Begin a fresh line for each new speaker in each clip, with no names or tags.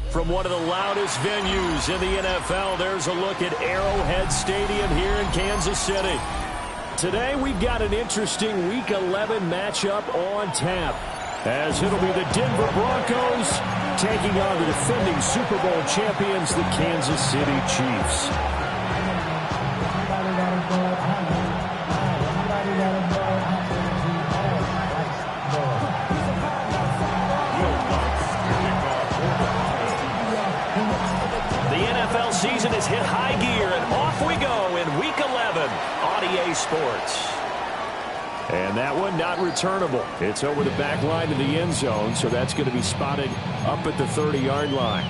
From one of the loudest venues in the NFL, there's a look at Arrowhead Stadium here in Kansas City. Today, we've got an interesting Week 11 matchup on tap, as it'll be the Denver Broncos taking on the defending Super Bowl champions, the Kansas City Chiefs. Season has hit high gear, and off we go in Week 11 on EA Sports. And that one not returnable. It's over the back line to the end zone, so that's going to be spotted up at the 30-yard line.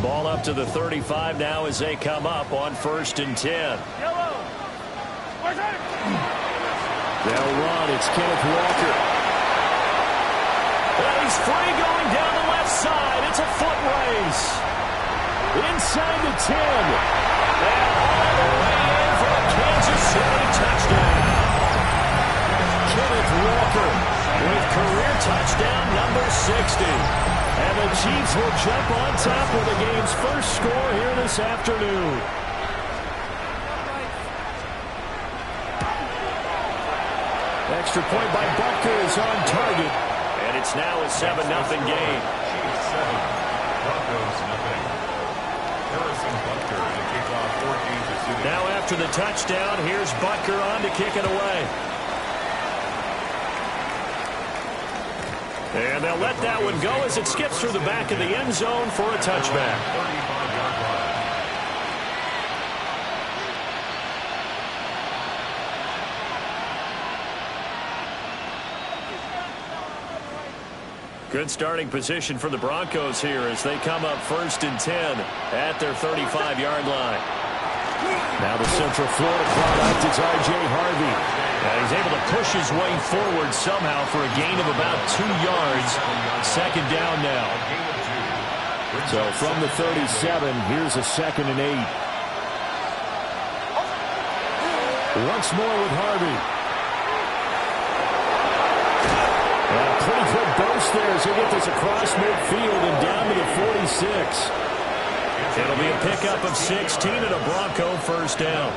Ball up to the 35 now as they come up on 1st and 10. They'll run. It's Kenneth Walker. And he's free going down the left side. It's a foot race. Inside the 10. And all the way in for a Kansas City touchdown. Kenneth Walker with career touchdown number 60. And the Chiefs will jump on top with the game's first score here this afternoon. Extra point by Butker is on target. And it's now a 7-0 game.
Chiefs 7, Broncos nothing. Harrison Butker to kick off 14-0.
Now after the touchdown, here's Butker on to kick it away. And they'll let that one go as it skips through the back of the end zone for a touchback. Good starting position for the Broncos here as they come up 1st and 10 at their 35-yard line. Now the Central Florida product is R.J. Harvey. He's able to push his way forward somehow for a gain of about 2 yards. 2nd down now. So from the 37, here's a 2nd and 8. Once more with Harvey. And a pretty good burst there as they get this across midfield and down to the 46. It'll be a pickup of 16 and a Bronco 1st down.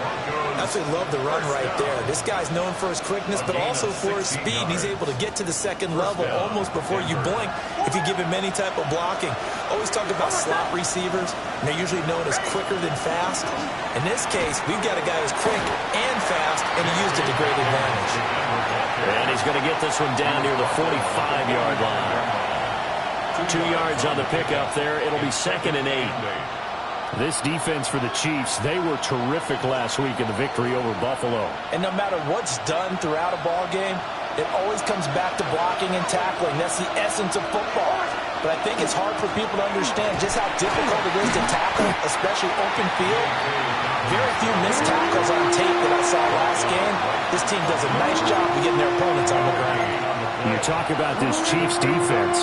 Absolutely love the run right there. This guy's known for his quickness, but also for his speed. And he's able to get to the 2nd level almost before you blink if you give him any type of blocking. Always talk about slot receivers, and they're usually known as quicker than fast. In this case, we've got a guy who's quick and fast, and he used it to great advantage.
And he's going to get this one down near the 45-yard line. 2 yards on the pickup there. It'll be 2nd and 8. This defense for the Chiefs, they were terrific last week in the victory over Buffalo.
And no matter what's done throughout a ball game, it always comes back to blocking and tackling. That's the essence of football. But I think it's hard for people to understand just how difficult it is to tackle, especially open field. Very few missed tackles on tape that I saw last game. This team does a nice job of getting their opponents on the ground.
You talk about this Chiefs defense.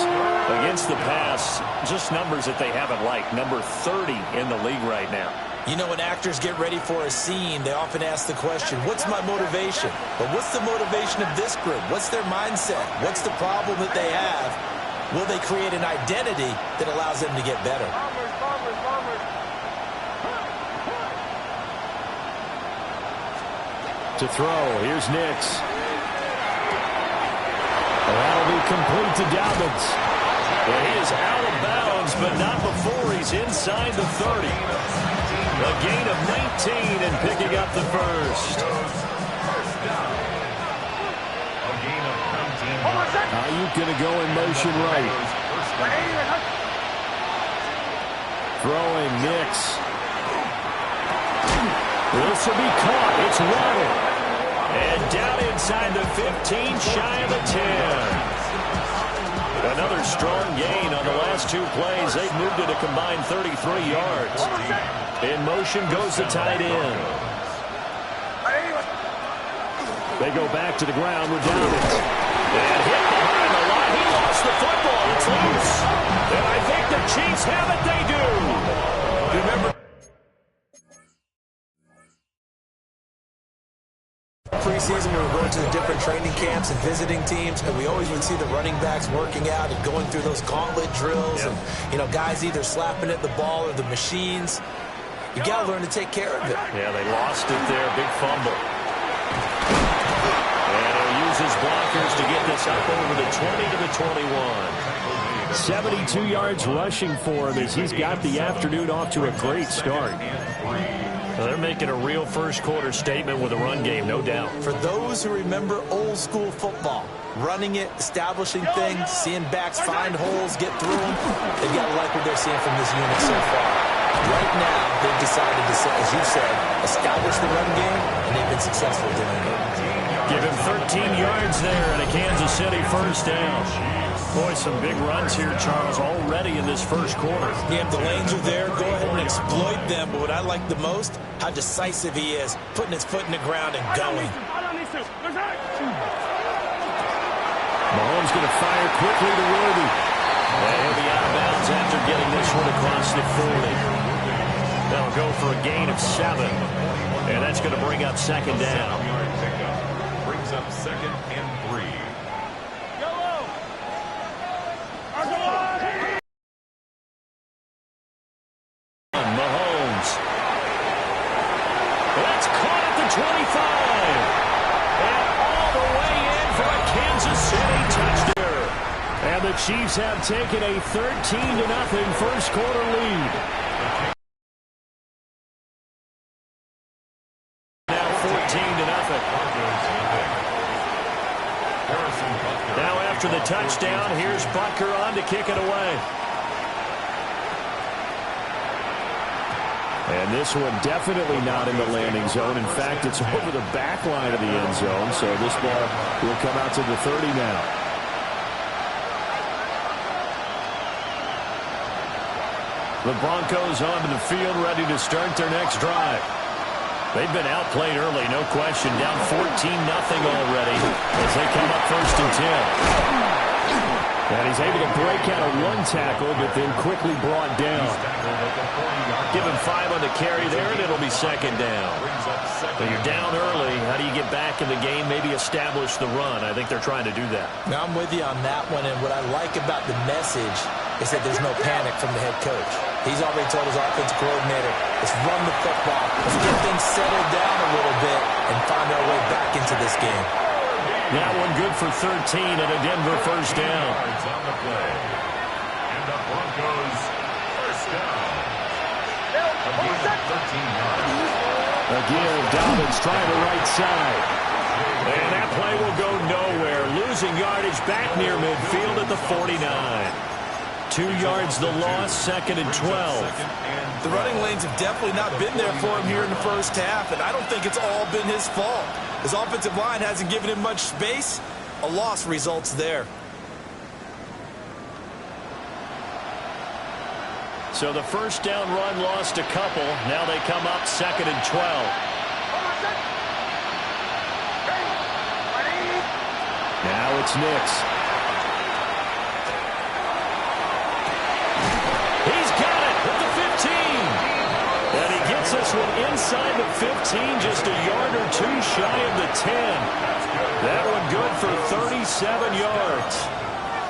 Against the pass, just numbers that they haven't liked. Number 30 in the league right now.
You know, when actors get ready for a scene, they often ask the question, what's my motivation? But what's the motivation of this group? What's their mindset? What's the problem that they have? Will they create an identity that allows them to get better?
To throw, here's Nix. That'll be complete to Dobbins. And he is out of bounds, but not before he's inside the 30. A gain of 19 and picking up the first. Ayuk going to go in motion right. Throwing Nix. This will be caught. It's Waddle. And down inside the 15, shy of the 10. Another strong gain on the last 2 plays. They've moved it a combined 33 yards. In motion goes the tight end. They go back to the ground with Dobbins. And hit behind the Broncos have it, they do.
Remember preseason, we were going to the different training camps and visiting teams, and we always would see the running backs working out and going through those gauntlet drills, and guys either slapping at the ball or the machines. You got to learn to take care of it.
Yeah, they lost it there. Big fumble. And he'll use his blockers to get this up over the 20 to the 21. 72 yards rushing for him as he's got the afternoon off to a great start. Well, they're making a real first-quarter statement with a run game, no doubt.
For those who remember old-school football, running it, establishing things, seeing backs find holes, get through them, they've got to like what they're seeing from this unit so far. Right now, they've decided to, as you said, establish the run game, and they've been successful doing it.
Give him 13 yards there and a Kansas City first down. Boy, some big runs here, Charles, already in this first quarter.
Yeah, the lanes are there. Go ahead and exploit them. But what I like the most, how decisive he is, putting his foot in the ground and going.
Mahomes going to fire quickly to Worthy. And he'll be out of bounds after getting this one across the 40. They'll go for a gain of 7. And that's going to bring up second down.
Brings up 2nd and 3.
Mahomes. That's caught at the 25. And all the way in for a Kansas City touchdown. And the Chiefs have taken a 13-0 first quarter lead. Now 14-0. Now after the touchdown, here's Butker on to kick it away. And this one definitely not in the landing zone. In fact, it's over the back line of the end zone. So this ball will come out to the 30 now. The Broncos onto the field, ready to start their next drive. They've been outplayed early, no question. Down 14-0 already as they come up first and 10. And he's able to break out of one tackle, but then quickly brought down. Give him 5 on the carry there, and it'll be second down. So you're down early. How do you get back in the game, maybe establish the run? I think they're trying to do that.
Now, I'm with you on that one, and what I like about the message is that there's no panic from the head coach. He's already told his offensive coordinator, let's run the football, let's get things settled down a little bit and find our way back into this game.
That one good for 13 and a Denver first down.
On the play. And the Broncos first down.
Again, Dobbins trying the right side. And that play will go nowhere. Losing yardage back near midfield at the 49. 2 yards the loss, 2nd and 12.
The running lanes have definitely not been there for him here in the first half, and I don't think it's all been his fault. His offensive line hasn't given him much space. A loss results there.
So the first down run lost a couple. Now they come up 2nd and 12. Now it's Nix. He's got it at the 15. And he gets this one inside the 15, just a yard or two shy of the 10. That one good for 37 yards.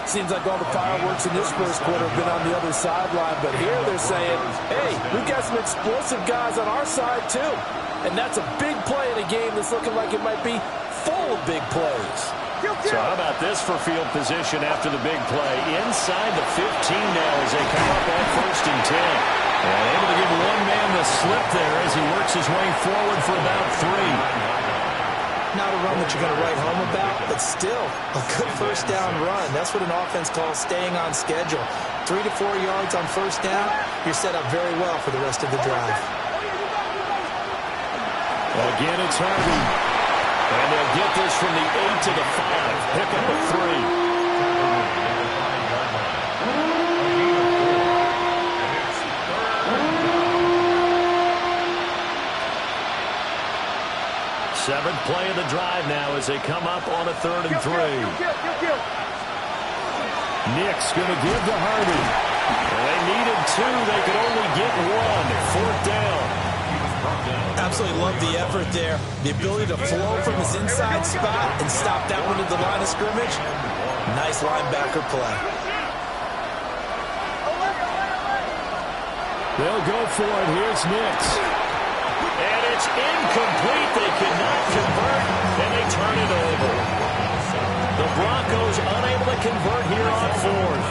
Seems like all the fireworks in this first quarter have been on the other sideline, but here they're saying, hey, we've got some explosive guys on our side too. And that's a big play in a game that's looking like it might be full of big plays.
So how about this for field position after the big play? Inside the 15 now as they come up on 1st and 10. And able to give one man the slip there as he works his way forward for about 3.
Not a run that you're going to write home about, but still a good first down run. That's what an offense calls staying on schedule. 3 to 4 yards on first down, you're set up very well for the rest of the drive.
Again, it's Harvey. And they'll get this from the 8 to the 5. Pick up a 3. Seventh play of the drive now as they come up on a 3rd and 3. Nick's going to give to Harvey. Well, they needed two. They could only get one. 4th down.
Absolutely love the effort there. The ability to flow from his inside spot and stop that one at the line of scrimmage. Nice linebacker play.
They'll go for it. Here's Nix. And it's incomplete. They cannot convert, and they turn it over. The Broncos unable to convert here on 4th.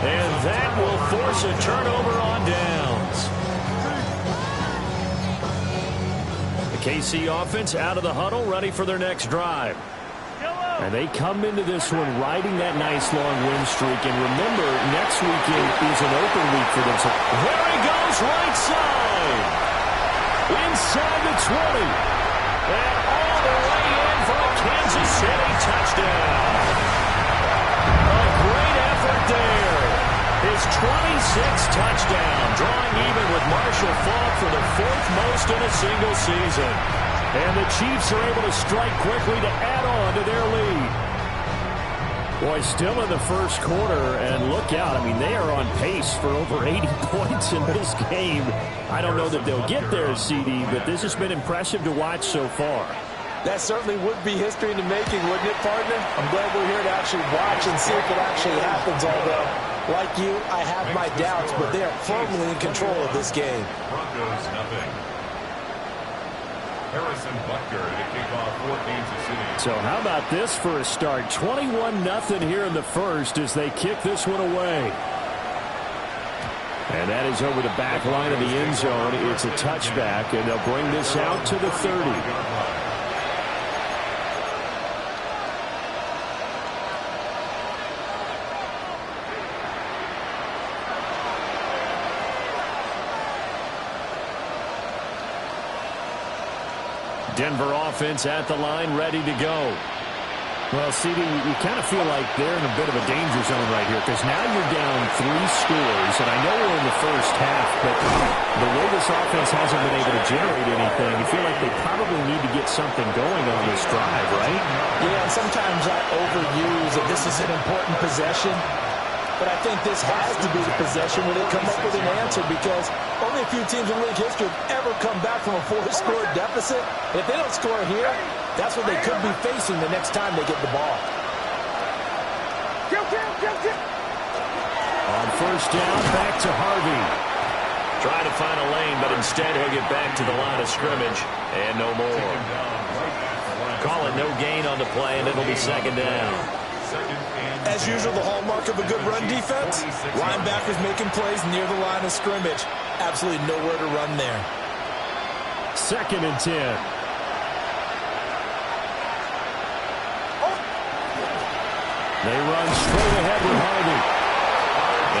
And that will force a turnover on downs. The KC offense out of the huddle, ready for their next drive. And they come into this one riding that nice long win streak. And remember, next weekend is an open week for them. So there he goes, right side. Inside the 20. And all the way in for a Kansas City touchdown. A great effort there. His 26th touchdown, drawing even with Marshall Faulk for the 4th most in a single season. And the Chiefs are able to strike quickly to add on to their lead. Boy, still in the first quarter, and look out. I mean, they are on pace for over 80 points in this game. I don't know that they'll get there, CD, but this has been impressive to watch so far.
That certainly would be history in the making, wouldn't it, partner? I'm glad we're here to actually watch and see if it actually happens, although, like you, I have my doubts, but they are firmly in control of this game.
Broncos, nothing. Harrison Butker to kick off for Kansas City.
So how about this for a start? 21-0 here in the first as they kick this one away. And that is over the back line of the end zone. It's a touchback, and they'll bring this out to the 30. Denver offense at the line, ready to go. Well, CD, you kind of feel like they're in a bit of a danger zone right here because now you're down 3 scores, and I know we're in the first half, but the way this offense hasn't been able to generate anything, you feel like they probably need to get something going on this drive, right?
Yeah, and sometimes I overuse that this is an important possession. But I think this has to be the possession where they come up with an answer because only a few teams in league history have ever come back from a 4-score deficit. And if they don't score here, that's what they could be facing the next time they get the ball.
On first down, back to Harvey. Trying to find a lane, but instead he'll get back to the line of scrimmage. And no more. Call it no gain on the play, and it'll be 2nd down.
As usual, the hallmark of a good run defense, linebackers making plays near the line of scrimmage. Absolutely nowhere to run there.
2nd and 10. They run straight ahead with Harvey.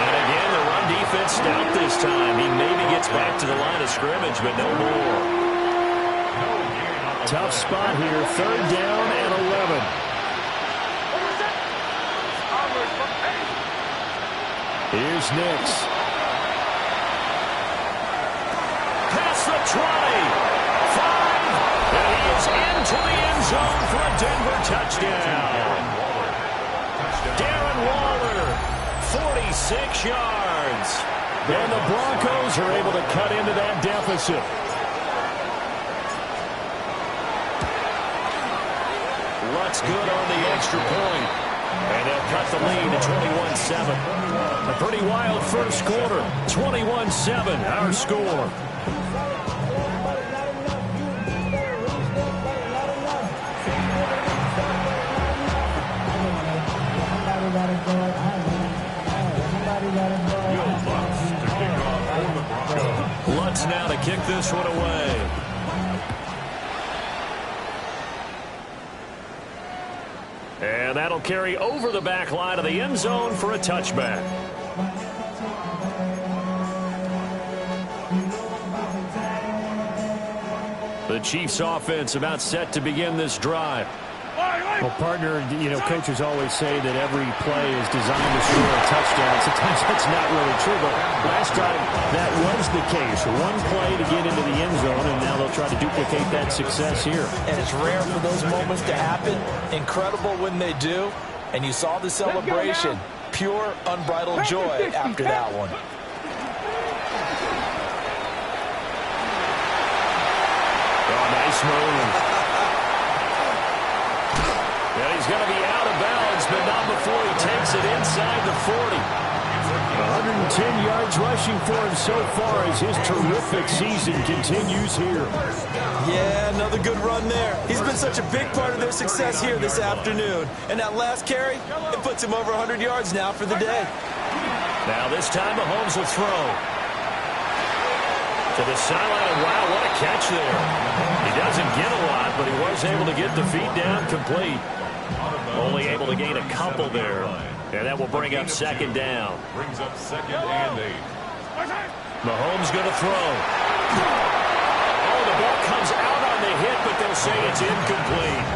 And again, the run defense stout this time. He maybe gets back to the line of scrimmage, but no more. Tough spot here. 3rd down and 11. Here's Nix. Past the 20. 5. And he is into the end zone for a Denver touchdown. Darren Waller, 46 yards. And the Broncos are able to cut into that deficit. Lutz good on the extra point. And they'll cut the lead to 21-7. A pretty wild first quarter. 21-7, our score. Lutz now to kick this one away. And that'll carry over the back line of the end zone for a touchback. The Chiefs offense about set to begin this drive. Well, partner, you know, coaches always say that every play is designed to score a touchdown. Sometimes that's not really true, but last time that was the case. One play to get into the end zone, and now they'll try to duplicate that success here.
And it's rare for those moments to happen. Incredible when they do. And you saw the celebration. pure, unbridled joy after that one.
Oh, nice move. And he's going to be out of bounds, but not before he takes it inside the 40. 110 yards rushing for him so far as his terrific season continues here.
Yeah, another good run there. He's been such a big part of their success here this afternoon. And that last carry, it puts him over 100 yards now for the day.
Now this time Mahomes will throw. To the sideline, and wow, what a catch there. He doesn't get a lot, but he was able to get the feet down complete. Only able to gain a couple there. And that will bring up second down.
Brings up 2nd and 8.
Mahomes going to throw. Oh, the ball comes out on the hit, but they'll say it's incomplete.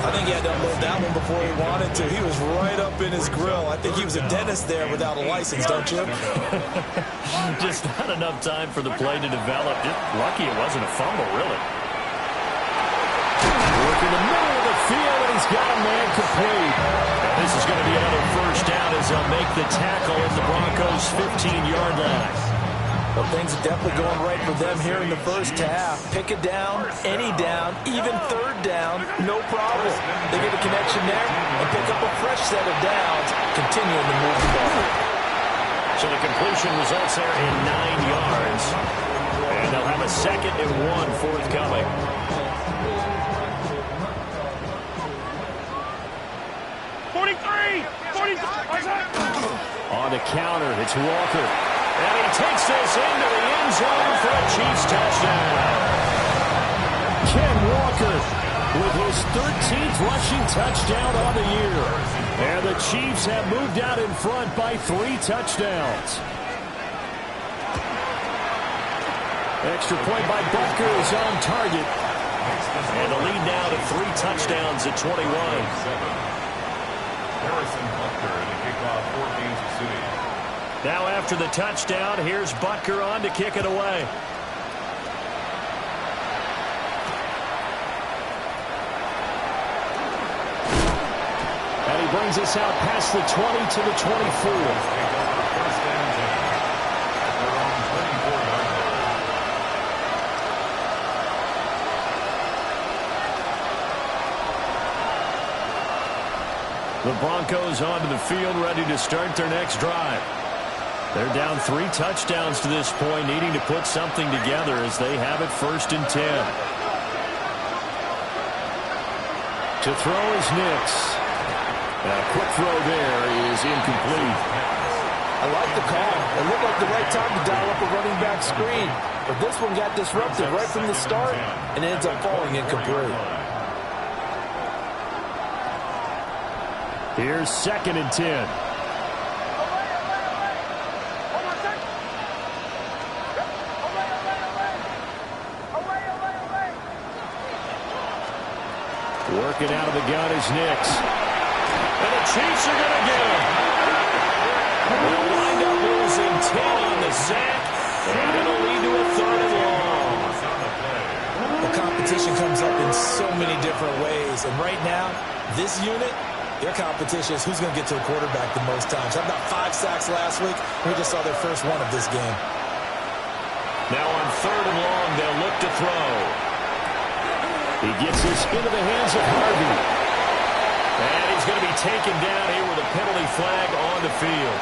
I think he had to unload that one before he wanted to. He was right up in his grill. I think he was a dentist there without a license, don't you?
Just not enough time for the play to develop. Just lucky it wasn't a fumble, really. Work in the middle of the field, and he's got a man complete. And this is going to be another first down as they'll make the tackle at the Broncos' 15-yard line.
Well, things are definitely going right for them here in the first half. Pick it down, any down, even third down, no problem. They get a connection there and pick up a fresh set of downs, continuing to move the ball.
So the completion results there in 9 yards. And they'll have a 2nd and 1 forthcoming. On the counter, it's Walker. And he takes this into the end zone for a Chiefs touchdown. Ken Walker with his 13th rushing touchdown on the year. And the Chiefs have moved out in front by 3 touchdowns. Extra point by Butker is on target. And the lead now to 3 touchdowns at 21.
Harrison Butker to kick off for Kansas City.
Now after the touchdown, here's Butker on to kick it away. And he brings us out past the 20 to the 24.
First and 10. They're on 34-yard line.
The Broncos onto the field, ready to start their next drive. They're down 3 touchdowns to this point, needing to put something together as they have it 1st and 10. To throw is Nix. A quick throw there is incomplete.
I like the call. It looked like the right time to dial up a running back screen. But this one got disrupted right from the start and ends up falling incomplete.
Here's 2nd and 10. Working out of the gun is Nix. And the Chiefs are going to get him. They'll wind up losing 10 on the sack, and it'll lead to a 3rd and long.
The competition comes up in so many different ways. And right now, this unit, their competition is who's going to get to the quarterback the most times. How about 5 sacks last week? We just saw their first one of this game.
Now on 3rd and long, they'll look to throw. He gets this into the hands of Harvey. And he's going to be taken down here with a penalty flag on the field.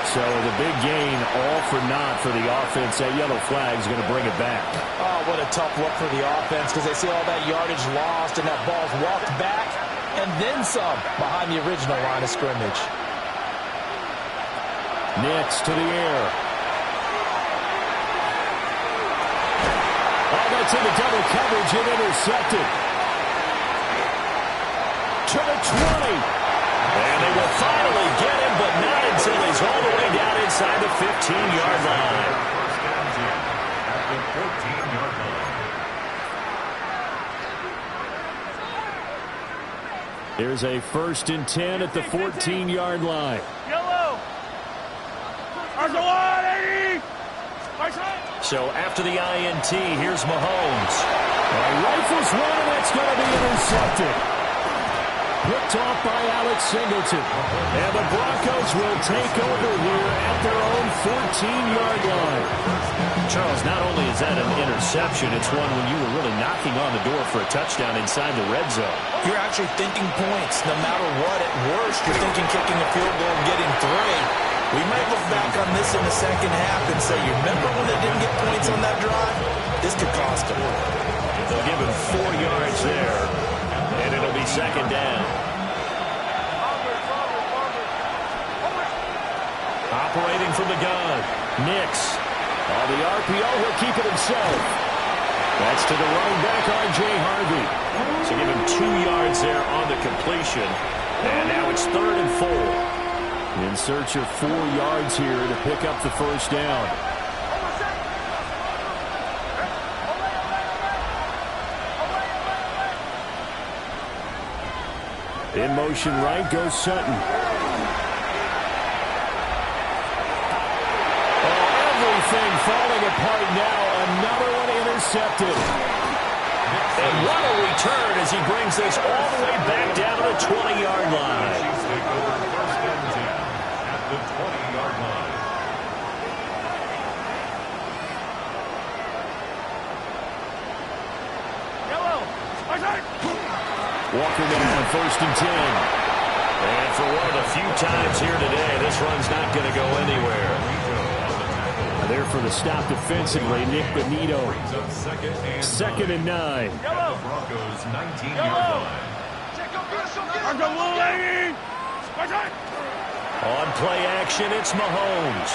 So the big gain, all for naught for the offense. That yellow flag is going to bring it back.
Oh, what a tough look for the offense because they see all that yardage lost and that ball's walked back and then some behind the original line of scrimmage.
Nix to the air. That's in the double coverage and intercepted. To the 20. And they will finally get him, but not until he's all the way down inside the 15-yard line.
First and 10 at the 14-yard line.
Here's a 1st and 10 at the 14-yard line.
Yellow.
So after the INT, here's Mahomes. Rifles one, and that's going to be intercepted. picked off by Alex Singleton. And the Broncos will take over here at their own 14-yard line. Charles, not only is that an interception, it's one when you were really knocking on the door for a touchdown inside the red zone.
You're actually thinking points. No matter what, at worst, you're thinking kicking a field goal and getting 3. We might look back on this in the second half and say, you remember when they didn't get points on that drive? This could cost them.
They'll give him 4 yards there, and it'll be second down. Operating from the gun, Nix. On the RPO, he'll keep it himself. That's to the running back, R.J. Harvey. So give him 2 yards there on the completion. And now it's 3rd and 4. In search of 4 yards here to pick up the first down. In motion right goes Sutton. Everything falling apart now. Another one intercepted. And what a return as he brings this all the way back down to the 20-yard line.
First and 10 at the 20-yard line.
Walker down, 1st and 10. And for one of the few times here today, this run's not going to go anywhere. There for the stop defensively, Nick Benito. 2nd and 9.
Broncos 19-yard line.
On play action, it's Mahomes.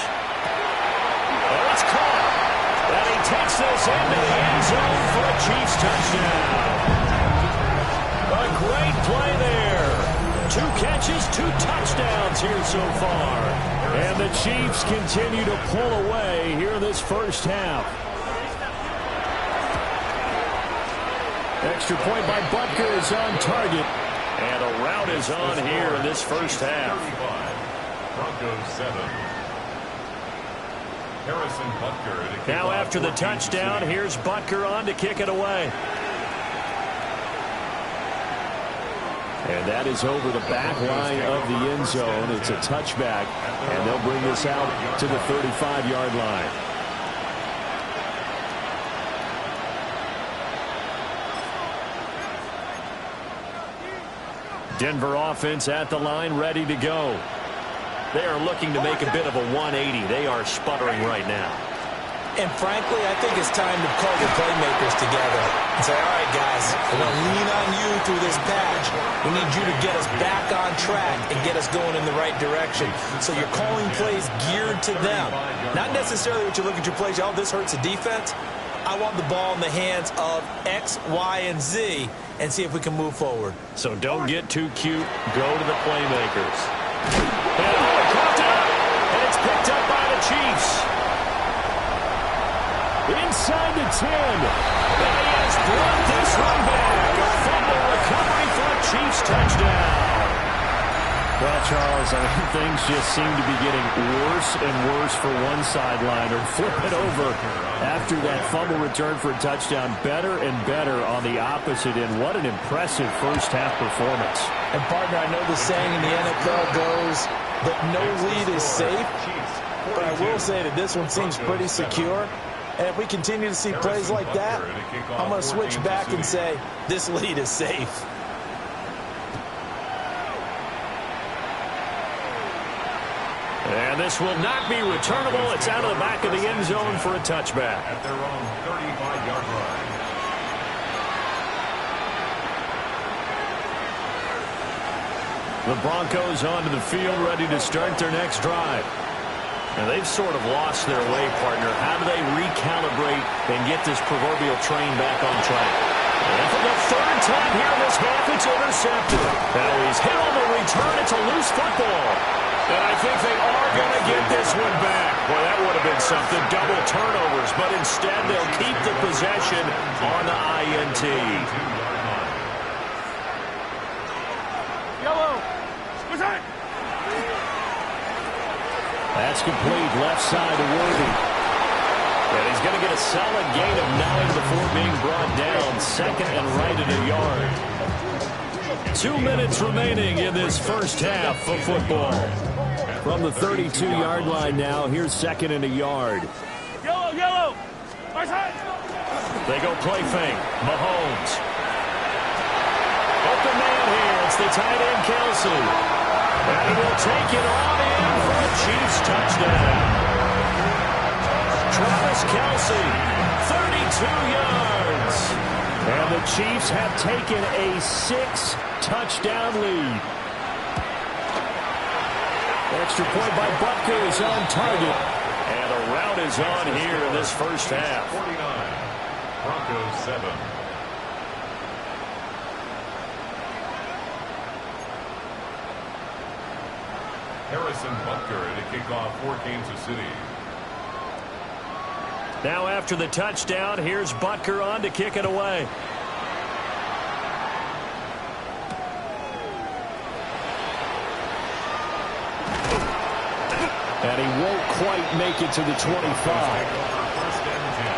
Oh, it's caught. And he takes this into the end zone for a Chiefs touchdown. A great play there. 2 catches, 2 touchdowns here so far. And the Chiefs continue to pull away here in this first half. Extra point by Butker is on target. And a route is on here in this first half.
Broncos 7. Harrison Butker.
Now after the touchdown, here's Butker on to kick it away. And that is over the back line of the end zone. It's a touchback, and they'll bring this out to the 35-yard line. Denver offense at the line, ready to go. They are looking to make a bit of a 180. They are sputtering right now.
And frankly, I think it's time to call the playmakers together and say, all right, guys, we're going to lean on you through this patch. We need you to get us back on track and get us going in the right direction. So you're calling plays geared to them. Not necessarily what you look at your plays, oh, this hurts the defense. I want the ball in the hands of X, Y, and Z and see if we can move forward.
So don't get too cute. Go to the playmakers. And caught up, and it's picked up by the Chiefs. Inside the 10. And he has brought this one back. A fumble recovery for a Chiefs touchdown. Well, Charles, I mean, things just seem to be getting worse and worse for one sideline. Or flip it over after that fumble return for a touchdown. Better and better on the opposite end. What an impressive first-half performance.
And, partner, I know the saying in the NFL goes that no lead is safe. But I will say that this one seems pretty secure. And if we continue to see plays like that, I'm going to switch back and say this lead is safe.
And this will not be returnable. It's out of the back of the end zone for a touchback.
At their own 35-yard line.
The Broncos onto the field, ready to start their next drive. And they've sort of lost their way, partner. How do they recalibrate and get this proverbial train back on track? And for the 3rd time here in this half, it's intercepted. Now he's hit on the return. It's a loose football. And I think they are going to get this one back. Boy, that would have been something. Double turnovers. But instead, they'll keep the possession on the INT. That's complete, left side to Worthy. And he's going to get a solid gain of 9 before being brought down. 2nd and right at a yard. 2 minutes remaining in this first half of football. From the 32-yard line now, here's second and a yard.
Yellow, yellow.
They go play fake. Mahomes. Open man here. It's the tight end, Kelsey. And he will take it on in for a Chiefs touchdown. Travis Kelsey, 32 yards. And the Chiefs have taken a 6-touchdown lead. Extra point by Butker is on target. And a rout is on here in this first half.
49, Broncos 7. Harrison Butker to kick off for Kansas City.
Now after the touchdown, here's Butker on to kick it away. And he won't quite make it to the 25.
First and 10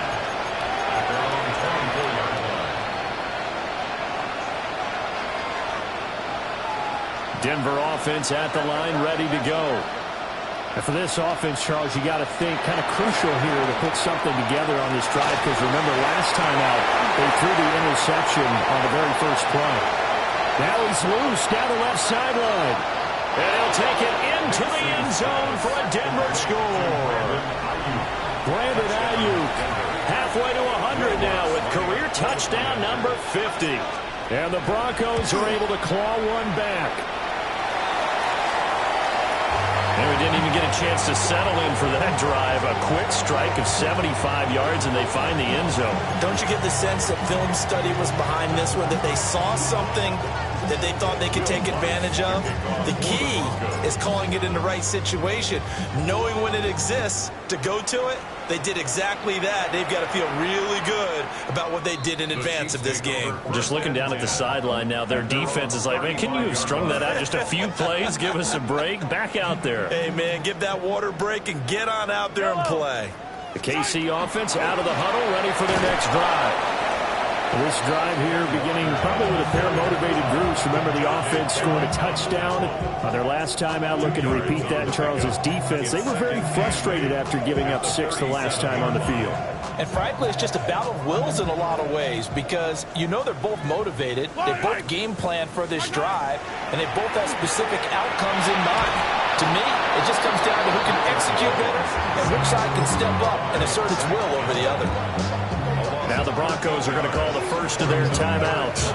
at their own 24-yard line.
Denver offense at the line, ready to go.
And for this offense, Charles, you got to think kind of crucial here to put something together on this drive, because remember last time out they threw the interception on the very first play.
Now he's loose down the left sideline. And he'll take it into the end zone for a Denver score. Brandon Ayuk halfway to 100 now with career touchdown number 50. And the Broncos are able to claw one back. And we didn't even get a chance to settle in for that drive. A quick strike of 75 yards, and they find the end zone.
Don't you get the sense that film study was behind this one, that they saw something that they thought they could take advantage of? The key is calling it in the right situation, knowing when it exists to go to it. They did exactly that. They've got to feel really good about what they did in advance of this game.
Just looking down at the sideline now, their defense is like, man, can you have strung that out just a few plays? Give us a break. Back out there.
Hey, man, give that water break and get on out there and play.
The KC offense out of the huddle, ready for their next drive.
This drive here beginning probably with a pair of motivated groups. Remember, the offense scored a touchdown on their last time out. Looking to repeat that. Charles's defense, they were very frustrated after giving up 6 the last time on the field.
And frankly, it's just a battle of wills in a lot of ways, because you know they're both motivated. They both game plan for this drive, and they both have specific outcomes in mind. To me, it just comes down to who can execute better and which side can step up and assert its will over the other.
Now the Broncos are going to call the first of their timeouts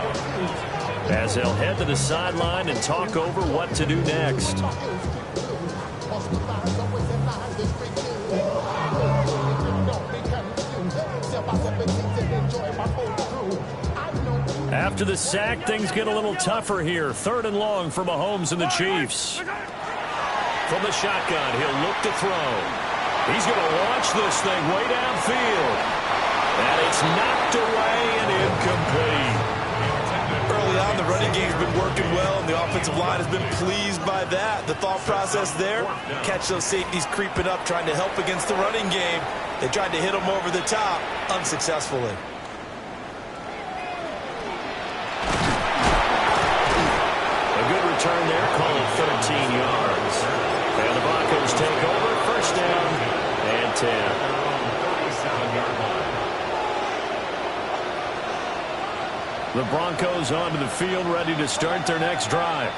as they'll head to the sideline and talk over what to do next. After the sack, things get a little tougher here. 3rd and long for Mahomes and the Chiefs. From the shotgun, he'll look to throw. He's going to launch this thing way downfield. And it's knocked away and incomplete.
Early on, the running game's been working well, and the offensive line has been pleased by that. The thought process there, catch those safeties creeping up, trying to help against the running game. They tried to hit them over the top, unsuccessfully.
A good return there, call it 13 yards. And the Broncos take over, first down and 10. The Broncos onto the field, ready to start their next drive.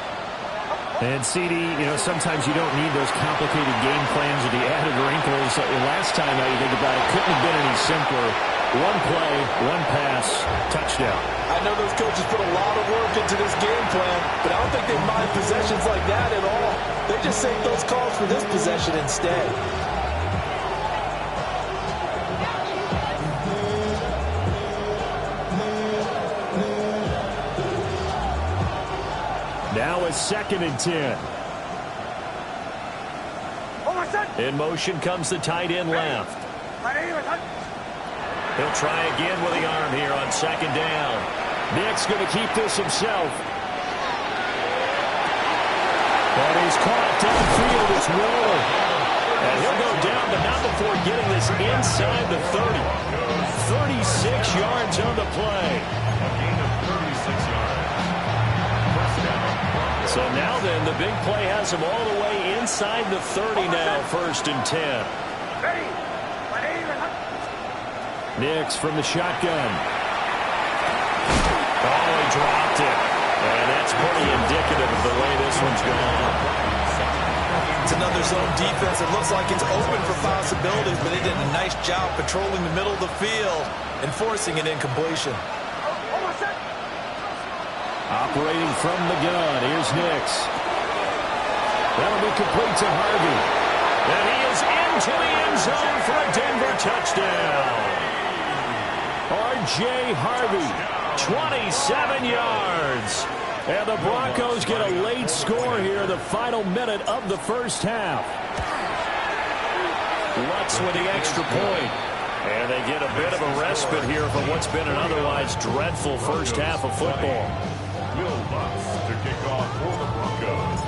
And CD, you know, sometimes you don't need those complicated game plans or the added wrinkles. Last time out, you think about it, couldn't have been any simpler. One play, one pass, touchdown.
I know those coaches put a lot of work into this game plan, but I don't think they mind possessions like that at all. They just save those calls for this possession instead.
Now it's 2nd and 10. In motion comes the tight end left. He'll try again with the arm here on 2nd down. Nick's going to keep this himself. But he's caught downfield as well. And he'll go down, but not before getting this inside the 30. 36 yards on the play.
A gain of 36 yards.
So now then, the big play has him all the way inside the 30 now, 1st and 10. Nix from the shotgun. Oh, he dropped it. And that's pretty indicative of the way this one's gone.
It's another zone defense. It looks like it's open for possibilities, but they did a nice job patrolling the middle of the field and forcing an incompletion.
Operating from the gun, here's Nix. That'll be complete to Harvey.
And he is into the end zone for a Denver touchdown. R.J. Harvey, 27 yards. And the Broncos get a late score here, the final minute of the first half. Lutz with the extra point. And they get a bit of a respite here from what's been an otherwise dreadful first half of football.
Lutz to kick off for the Broncos.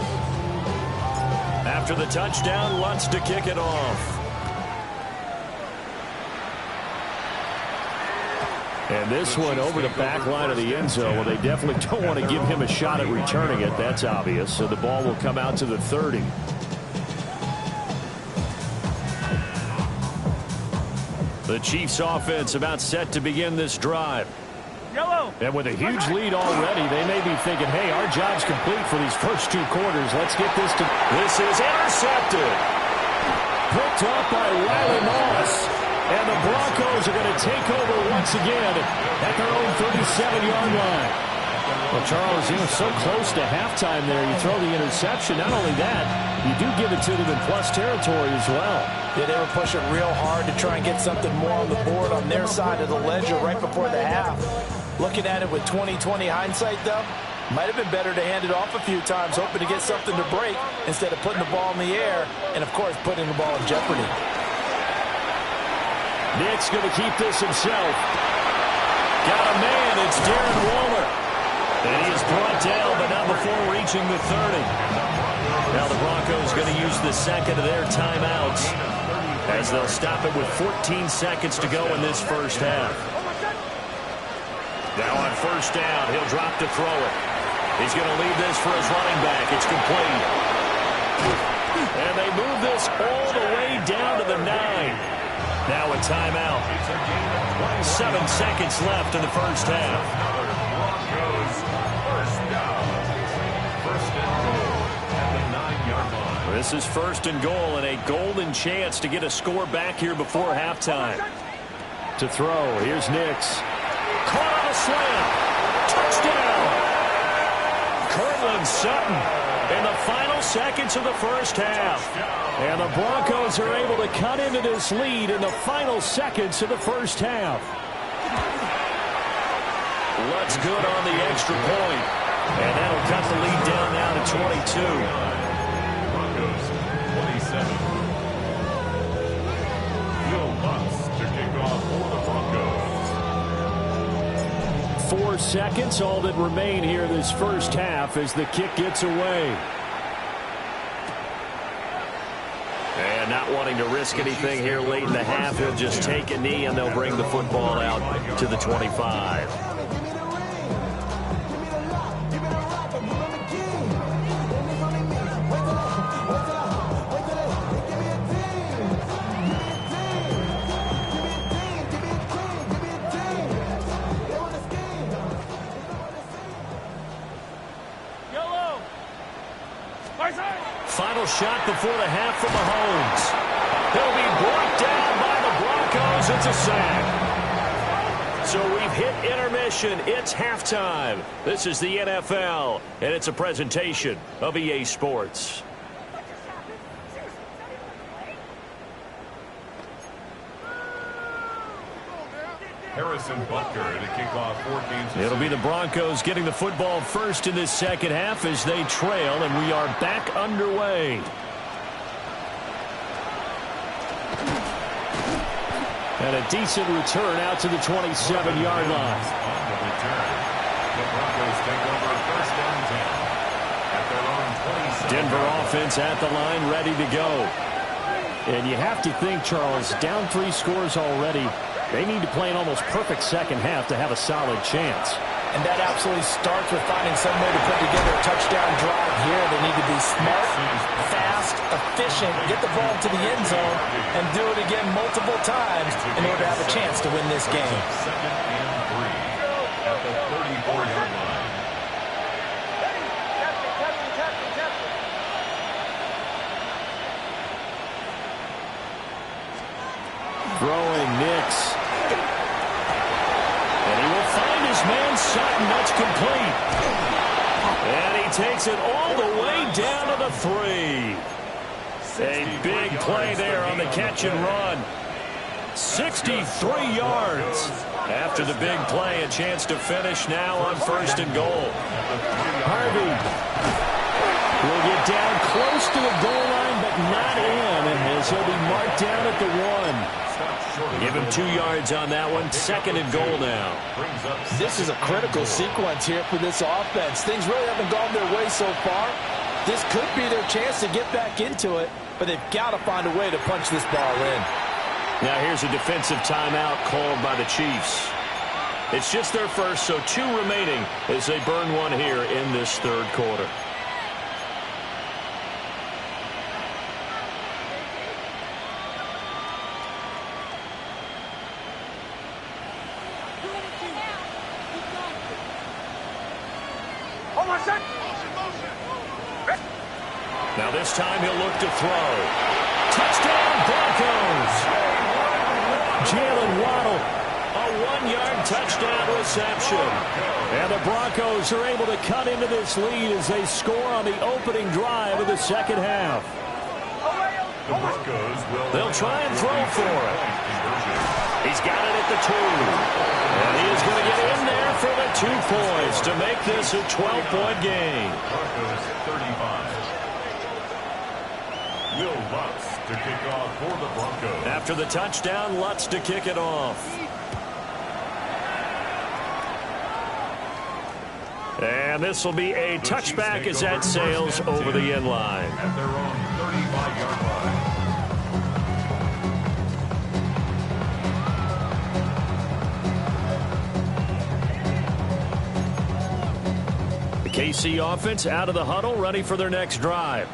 After the touchdown, Lutz to kick it off.
And this one over the back line of the end zone. Well, they definitely don't want to give him a shot at returning it. That's obvious. So the ball will come out to the 30.
The Chiefs offense about set to begin this drive.
And with a huge lead already, they may be thinking, hey, our job's complete for these first 2 quarters. Let's get this to...
This is intercepted.
Picked up by Riley Moss. And the Broncos are going to take over once again at their own 37-yard line. Well, Charles, you know, so close to halftime there. You throw the interception. Not only that, you do give it to them in plus territory as well.
Yeah, they were pushing real hard to try and get something more on the board on their side of the ledger right before the half. Looking at it with 20/20 hindsight, though, might have been better to hand it off a few times, hoping to get something to break instead of putting the ball in the air and, of course, putting the ball in jeopardy.
Nick's going to keep this himself.
Got a man. It's Darren Waller. And he is brought down, but not before reaching the 30. Now the Broncos going to use the second of their timeouts as they'll stop it with 14 seconds to go in this first half. Now on first down, he'll drop to throw it. He's going to leave this for his running back. It's complete. And they move this all the way down to the 9. Now a timeout. 7 seconds left in the first half. This is 1st and goal and a golden chance to get a score back here before halftime.
To throw, here's Nix.
Caught on a slam. Touchdown. Cortland Sutton in the final seconds of the first half.
And the Broncos are able to cut into this lead in the final seconds of the first half.
Lutz good on the extra point. And that'll cut the lead down now to 22.
Broncos 27. Lutz to kick off for the Broncos.
4 seconds, all that remain here this first half as the kick gets away.
And not wanting to risk anything here late in the half, he'll just take a knee and they'll bring the football out to the 25. Final shot before the half from Mahomes. He'll be brought down by the Broncos. It's a sack. So we've hit intermission. It's halftime. This is the NFL, and it's a presentation of EA Sports.
Harrison Butker to kick off 14.
It'll be the Broncos getting the football first in this second half as they trail, and we are back underway.
And a decent return out to the 27-yard line.
On the return, the Broncos take over 1st and 10 at their own 27.
Denver offense at the line, ready to go.
And you have to think, Charles, down 3 scores already. They need to play an almost perfect second half to have a solid chance.
And that absolutely starts with finding some way to put together a touchdown drive here. They need to be smart, fast, efficient, get the ball to the end zone, and do it again multiple times in order to have a chance to win this game.
Second and 3 at the 34-yard line.
Throwing Nix. And he will find his man Sutton. That's complete. And he takes it all the way down to the 3. A big play there on the catch and run. 63 yards. After the big play, a chance to finish now on 1st and goal. Harvey will get down close to the goal line, but not in, as he'll be marked down at the 1. Give him 2 yards on that one. 2nd and goal now.
This is a critical sequence here for this offense. Things really haven't gone their way so far. This could be their chance to get back into it, but they've got to find a way to punch this ball in.
Now here's a defensive timeout called by the Chiefs. It's just their first, so 2 remaining as they burn one here in this 3rd quarter. Now this time he'll look to throw. Touchdown Broncos! Jalen Waddle, a 1-yard touchdown reception. And the Broncos are able to cut into this lead as they score on the opening drive of the 2nd half. They'll try and throw for it. He's got it at the 2. And he is going to get in there for the 2 points to make this a 12-point game.
Broncos 35. Will Lutz to kick off for the Broncos.
After the touchdown, Lutz to kick it off. And this will be a touchback as that sails over the end line.
At their own 35-yard line.
The KC offense out of the huddle, ready for their next drive.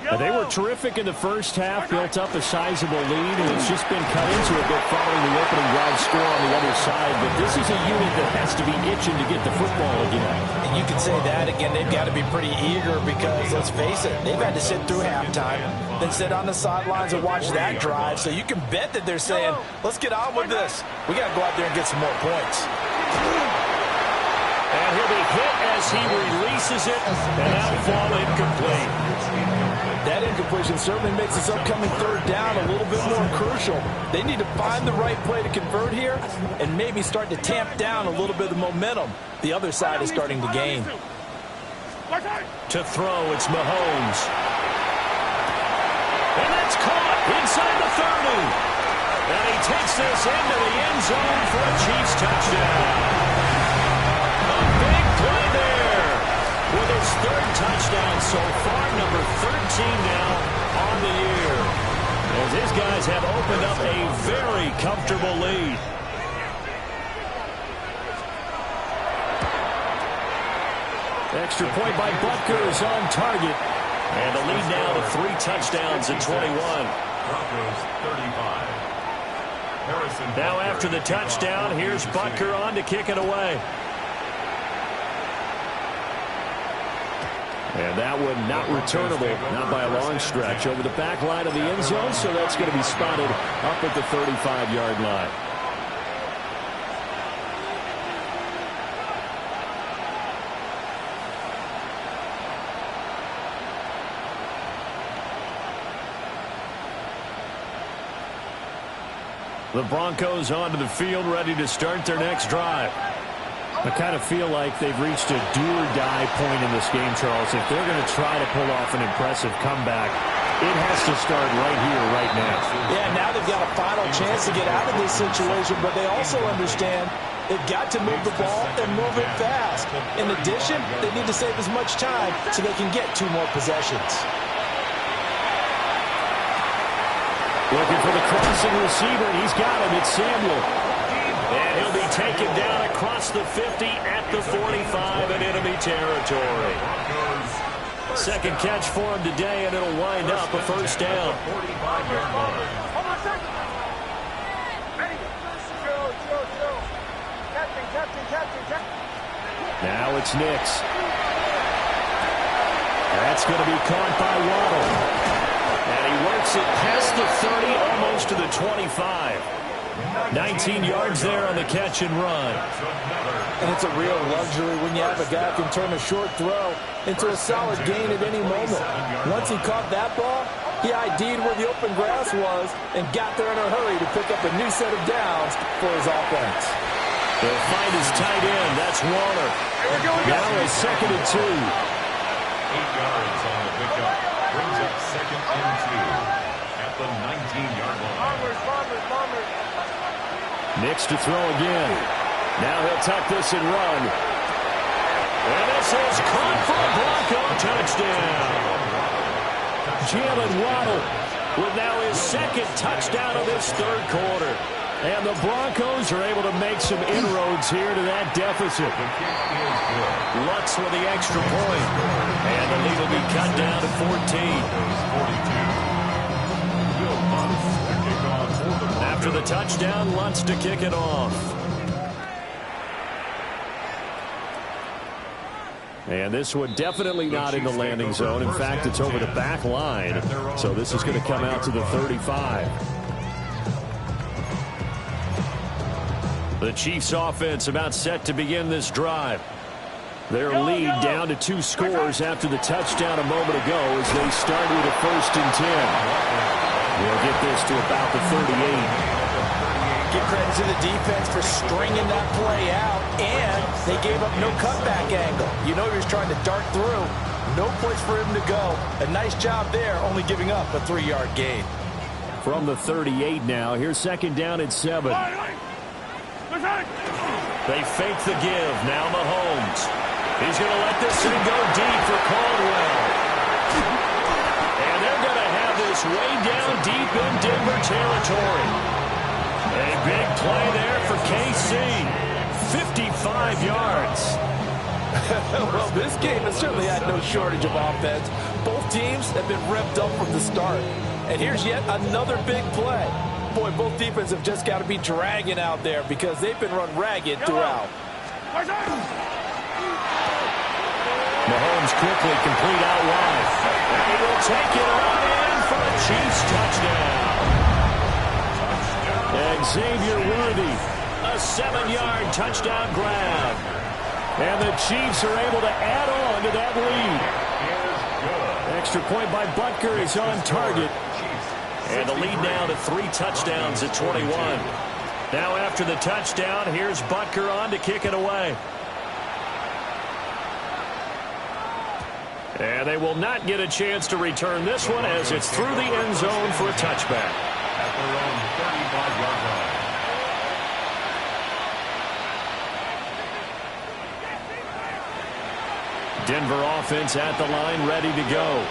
They were terrific in the first half, built up a sizable lead, and it's just been cut into a bit following the opening drive score on the other side. But this is a unit that has to be itching to get the football again.
And you can say that again. They've got to be pretty eager because, let's face it, they've had to sit through halftime, then sit on the sidelines and watch that drive. So you can bet that they're saying, let's get on with this. We got to go out there and get some more points.
And he'll be hit as he releases it, and that'll fall incomplete.
That incompletion certainly makes this upcoming 3rd down a little bit more crucial. They need to find the right play to convert here and maybe start to tamp down a little bit of momentum the other side is starting to gain.
To throw, it's Mahomes. And that's caught inside the 30. And he takes this into the end zone for a Chiefs touchdown. A big play there with his 3rd touchdown so far, number 13 now on the year. As his guys have opened up a very comfortable lead. Extra point by Butker is on target. And the lead now to 3 touchdowns at 21.
Broncos 35.
Now after the touchdown, here's Butker on to kick it away. And that one not returnable, not by a long stretch, over the back line of the end zone, so that's going to be spotted up at the 35-yard line. The Broncos onto the field, ready to start their next drive. I kind of feel like they've reached a do-or-die point in this game, Charles. If they're going to try to pull off an impressive comeback, it has to start right here, right now.
Yeah, now they've got a final chance to get out of this situation, but they also understand they've got to move the ball and move it fast. In addition, they need to save as much time so they can get 2 more possessions.
Looking for the crossing receiver, and he's got him. It's Samuel. And he'll be taken down across the 50 at the 45 in enemy territory. Second catch for him today, and it'll wind up a first down. Now it's Nix. That's going to be caught by Waddle. And he works it past the 30, almost to the 25. 19 yards there on the catch and run.
And it's a real luxury when you have a guy who can turn a short throw into a solid gain at any moment. Once he caught that ball, he ID'd where the open grass was and got there in a hurry to pick up a new set of downs for his offense.
They'll find his tight end. That's Waller. Now a 2nd and 2. 8
yards on the pickup. Brings up 2nd and 2 at the 19-yard line.
Nix to throw again. Now he'll tuck this and run. And this is caught for a Bronco touchdown. Jalen Waddle with now his 2nd touchdown of this 3rd quarter. And the Broncos are able to make some inroads here to that deficit. Lutz with the extra point. And the lead will be cut down to 14. After the touchdown, Lutz to kick it off. And this one definitely not in the landing zone. In fact, it's over the back line. So this is going to come out to the 35. The Chiefs offense about set to begin this drive. Their lead down to 2 scores after the touchdown a moment ago as they start with a 1st and 10. They'll get this to about the 38.
Give credit to the defense for stringing that play out, and they gave up no cutback angle. You know he was trying to dart through. No place for him to go. A nice job there, only giving up a 3-yard gain.
From the 38 now, here's 2nd down and 7. They fake the give. Now Mahomes. He's going to let this thing go deep for Caldwell. And they're going to have this way down deep in Denver territory. A big play there for KC. 55 yards.
Well, this game has certainly had no shortage of offense. Both teams have been revved up from the start. And here's yet another big play. Boy, both defenses have just got to be dragging out there because they've been run ragged throughout.
Mahomes quickly complete out wide. And he will take it right in for a Chiefs touchdown. Xavier Worthy, a 7-yard touchdown grab. And the Chiefs are able to add on to that lead. Extra point by Butker is on target. And the lead now to 3 touchdowns at 21. Now after the touchdown, here's Butker on to kick it away. And they will not get a chance to return this one as it's through the end zone for a touchback.
At their own 35-yard line.
Denver offense at the line, ready to go.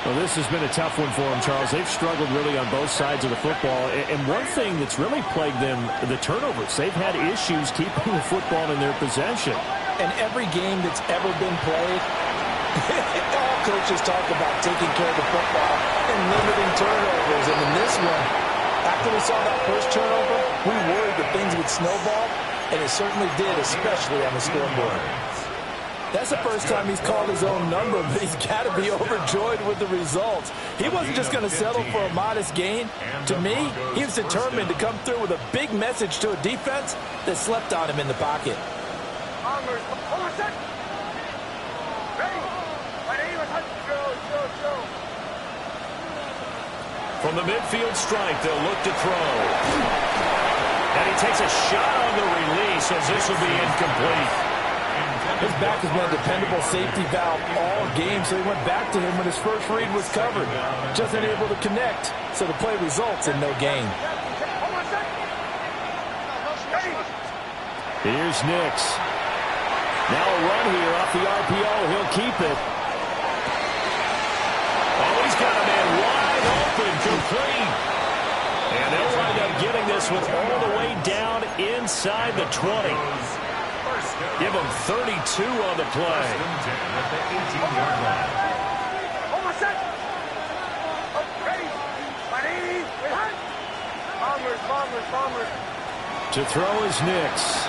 Well, this has been a tough one for them, Charles. They've struggled really on both sides of the football. And one thing that's really plagued them, the turnovers. They've had issues keeping the football in their possession.
And every game that's ever been played, all coaches talk about taking care of the football and limiting turnovers. And in this one, after we saw that first turnover, we worried that things would snowball, and it certainly did, especially on the scoreboard.
That's the first time he's called his own number, but he's got to be overjoyed with the results. He wasn't just going to settle for a modest gain. To me, he was determined to come through with a big message to a defense that slept on him in the pocket.
From the midfield strike, they'll look to throw. And he takes a shot on the release as this will be incomplete.
His back has been a dependable safety valve all game, so he went back to him when his first read was covered. Just unable to connect, so the play results in no gain.
Here's Nix. Now a run here off the RPO. He'll keep it. Oh, he's got a man wide open, complete. And they'll wind up getting this one all the way down inside the 20. Give them 32 on the play.
To throw is Nix.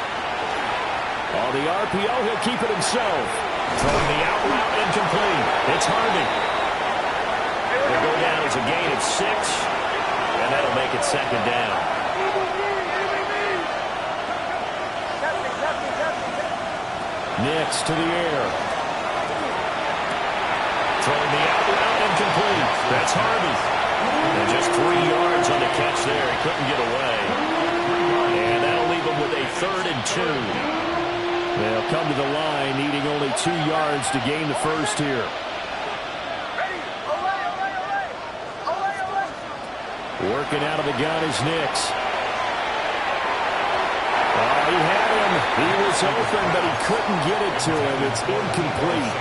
On the RPO, he'll keep it himself.
Throwing the out route incomplete. It's Harvey. They'll go down as a gain of 6, and that'll make it second down.
Nix to the air.
Throwing the out route incomplete. That's Harvey. And just 3 yards on the catch there. He couldn't get away. And that'll leave him with a 3rd and 2.
They'll come to the line, needing only 2 yards to gain the first here. Working out of the gun is Nix. Oh, he had him. He was open, but he couldn't get it to him. It's incomplete.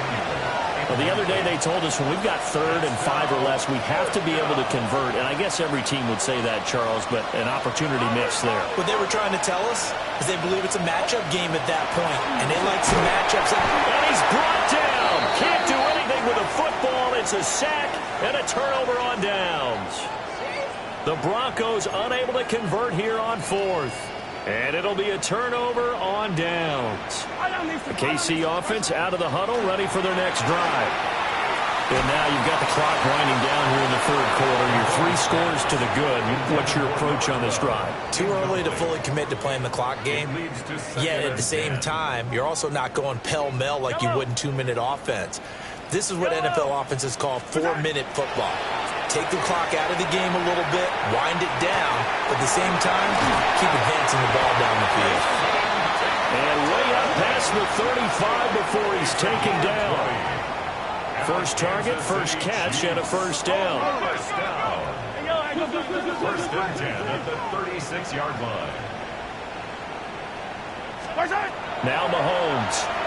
Well, the other day they told us when we've got 3rd and 5 or less, we have to be able to convert. And I guess every team would say that, Charles, but an opportunity missed there.
What they were trying to tell us is they believe it's a matchup game at that point, and they like some matchups.
And he's brought down. Can't do anything with a football. It's a sack and a turnover on downs. The Broncos unable to convert here on 4th. And it'll be a turnover on downs. The KC offense out of the huddle, ready for their next drive. And now you've got the clock winding down here in the 3rd quarter. You're 3 scores to the good. What's your approach on this drive?
Too early to fully commit to playing the clock game. Yet at the same time, you're also not going pell-mell like you would in 2-minute offense. This is what NFL offenses call 4-minute football. Take the clock out of the game a little bit, wind it down, but at the same time, keep advancing the ball down the field.
And way up past the 35 before he's taken down. First target, first catch, and a first down.
First and 10 at the 36-yard line.
Now Mahomes.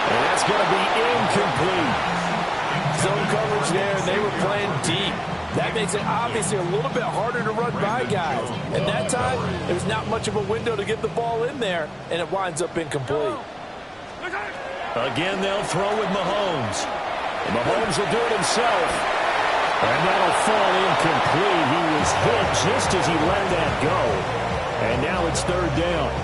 And that's going to be incomplete.
Zone coverage there, and they were playing deep. That makes it obviously a little bit harder to run by guys. And that time, there was not much of a window to get the ball in there, and it winds up incomplete.
Again, they'll throw with Mahomes. And Mahomes will do it himself. And that'll fall incomplete. He was hit just as he let that go. And now it's 3rd down.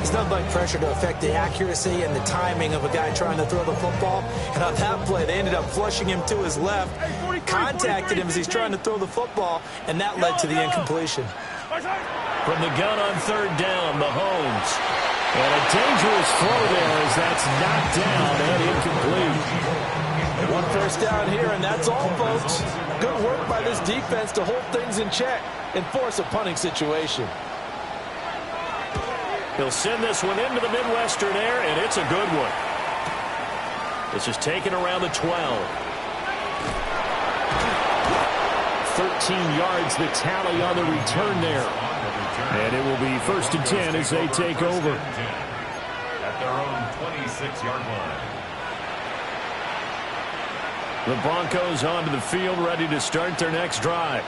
It's nothing like pressure to affect the accuracy and the timing of a guy trying to throw the football. And on that play, they ended up flushing him to his left, contacted him as he's trying to throw the football, and that led to the incompletion.
From the gun on 3rd down, Mahomes. And a dangerous throw there as that's knocked down and incomplete.
1 first down here, and that's all, folks. Good work by this defense to hold things in check and force a punting situation.
He'll send this one into the Midwestern air, and it's a good one. This is taken around the 12. 13 yards the tally on the return there. And it will be 1st and 10 as they take over.
At their own 26-yard line.
The Broncos onto the field, ready to start their next drive.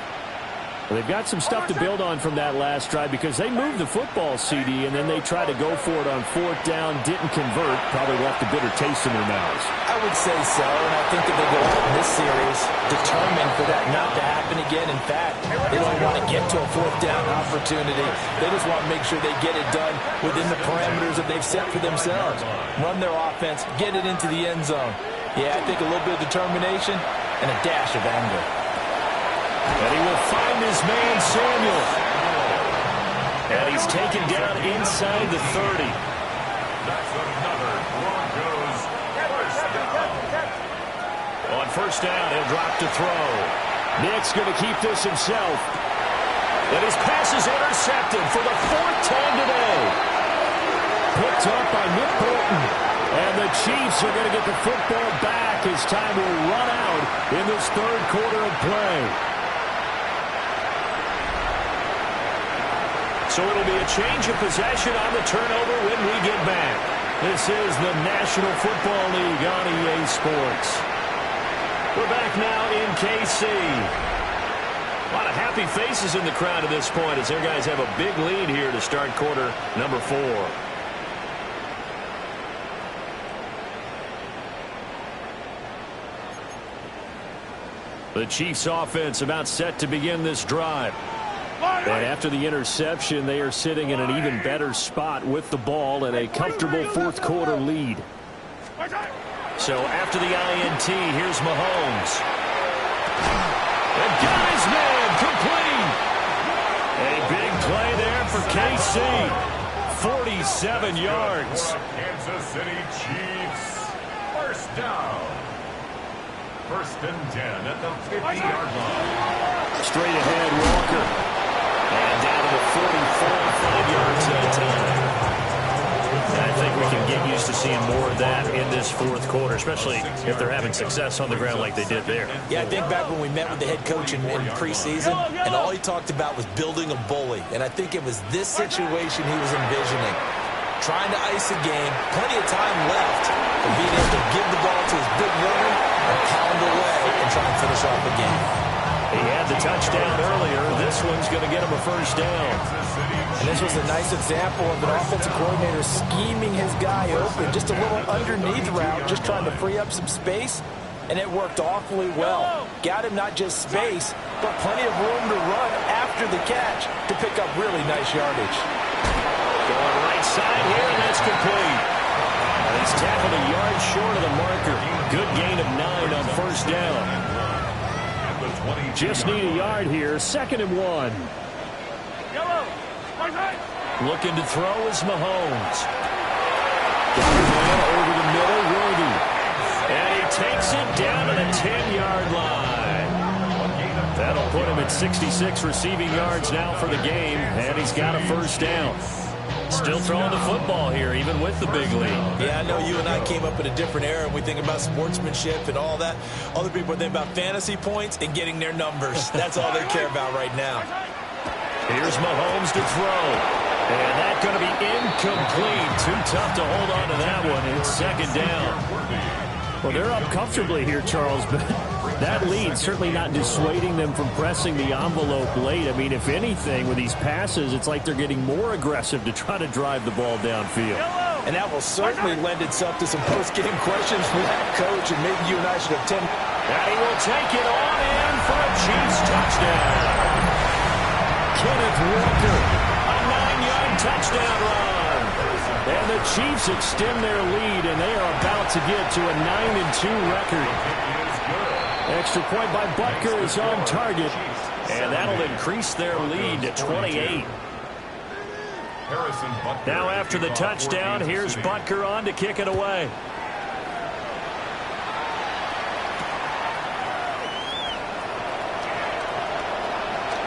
Well, they've got some stuff to build on from that last drive because they moved the football, CD, and then they tried to go for it on 4th down, didn't convert, probably left a bitter taste in their mouths.
I would say so, and I think that they go out in this series determined for that not to happen again. In fact, they don't want to get to a 4th down opportunity. They just want to make sure they get it done within the parameters that they've set for themselves. Run their offense, get it into the end zone. Yeah, I think a little bit of determination and a dash of anger.
And he will find his man, Samuel. And he's taken down inside the 30.
That's another Broncos first down.
On 1st down, he'll drop to throw.
Nick's going to keep this himself.
And his pass is intercepted for the 4th time today.
Picked up by Nick Bolton. And the Chiefs are going to get the football back as time will run out in this 3rd quarter of play.
So it'll be a change of possession on the turnover when we get back. This is the National Football League on EA Sports. We're back now in KC. A lot of happy faces in the crowd at this point as their guys have a big lead here to start quarter number 4. The Chiefs offense about set to begin this drive. And after the interception, they are sitting in an even better spot with the ball and a comfortable fourth quarter lead. So after the INT, here's Mahomes. And guy's man complete. A big play there for KC. 47 yards.
Kansas City Chiefs. First down. First and 10 at the 50-yard line.
Straight ahead, Walker. And down to the 45 yards that time. And I think we can get used to seeing more of that in this fourth quarter, especially if they're having success on the ground like they did there.
Yeah, I think back when we met with the head coach in preseason, and all he talked about was building a bully. And I think it was this situation he was envisioning. Trying to ice a game, plenty of time left, but being able to give the ball to his big runner and pound away and try and finish off the game.
He had the touchdown earlier. This one's going to get him a first down.
And this was a nice example of an offensive coordinator scheming his guy open. Just a little underneath route, just trying to free up some space. And it worked awfully well. Got him not just space, but plenty of room to run after the catch to pick up really nice yardage.
Going right side here, and that's complete. He's tackled a yard short of the marker. Good gain of 9 on first down.
Just need a yard here. Second and 1.
Looking to throw is Mahomes. Got a man over the middle, Worthy. And he takes it down to the 10-yard line. That'll put him at 66 receiving yards now for the game, and he's got a first down. Still throwing the football here, even with the big lead.
Yeah, I know you and I came up in a different era, and we think about sportsmanship and all that. Other people think about fantasy points and getting their numbers. That's all they care about right now.
Here's Mahomes to throw. And that's going to be incomplete. Too tough to hold on to that one. It's second down.
Well, they're up comfortably here, Charles, but that lead certainly not dissuading them from pressing the envelope late. I mean, if anything, with these passes, it's like they're getting more aggressive to try to drive the ball downfield.
And that will certainly lend itself to some post-game questions from that coach, and maybe you and I should have 10.
And he will take it on in for a Chiefs touchdown. Kenneth Walker, a 9-yard touchdown run. And the Chiefs extend their lead, and they are about to get to a 9-2 record. Extra point by Butker is on target, and that'll increase their lead to 28. Now after the touchdown, here's Butker on to kick it away.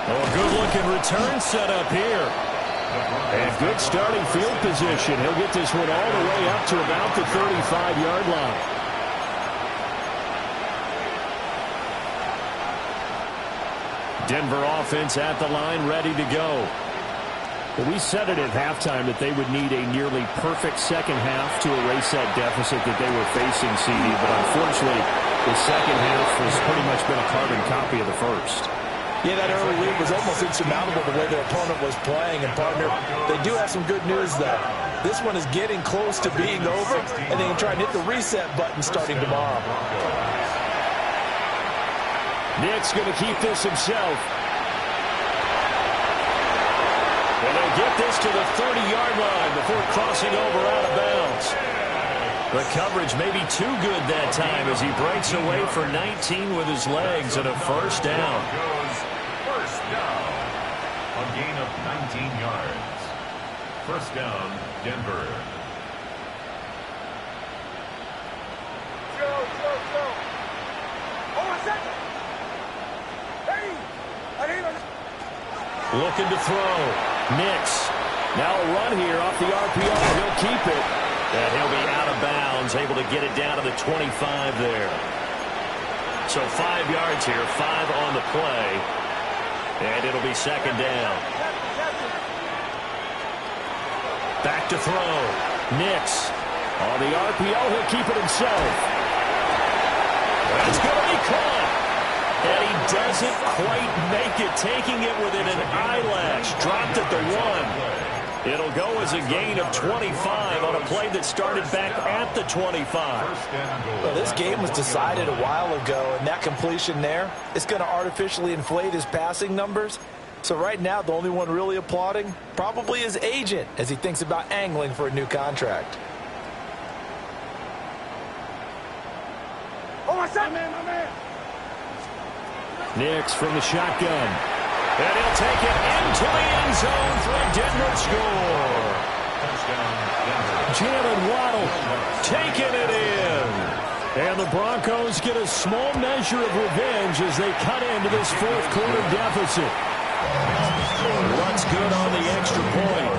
Oh, a good-looking return set up here. And good starting field position. He'll get this one all the way up to about the 35-yard line. Denver offense at the line, ready to go.
Well, we said it at halftime that they would need a nearly perfect second half to erase that deficit that they were facing, CD. But unfortunately, the second half has pretty much been a carbon copy of the first.
Yeah, that early lead was almost insurmountable the way their opponent was playing. And, partner, they do have some good news, though. This one is getting close to being over, and they can try and hit the reset button starting tomorrow.
Nick's going to keep this himself. And they'll get this to the 30-yard line before crossing over out of bounds. The coverage may be too good that time as he breaks away for 19 with his legs and a first down.
First down. A gain of 19 yards. First down, Denver.
Looking to throw. Nix. Now a run here off the RPO. He'll keep it. And he'll be out of bounds, able to get it down to the 25 there. So 5 yards here, 5 on the play. And it'll be second down. Back to throw. Nix. On the RPO, he'll keep it himself. That's going to be caught. And he doesn't quite make it, taking it within an eyelash. Dropped at the 1. It'll go as a gain of 25 on a play that started back at the 25.
Well, this game was decided a while ago, and that completion there is going to artificially inflate his passing numbers. So right now, the only one really applauding probably his agent as he thinks about angling for a new contract.
Oh, my son, man, my man.
Nix from the shotgun.
And he'll take it into the end zone for a Denver score.
Jalen Waddle taking it in. And the Broncos get a small measure of revenge as they cut into this fourth quarter deficit.
What's good on the extra point?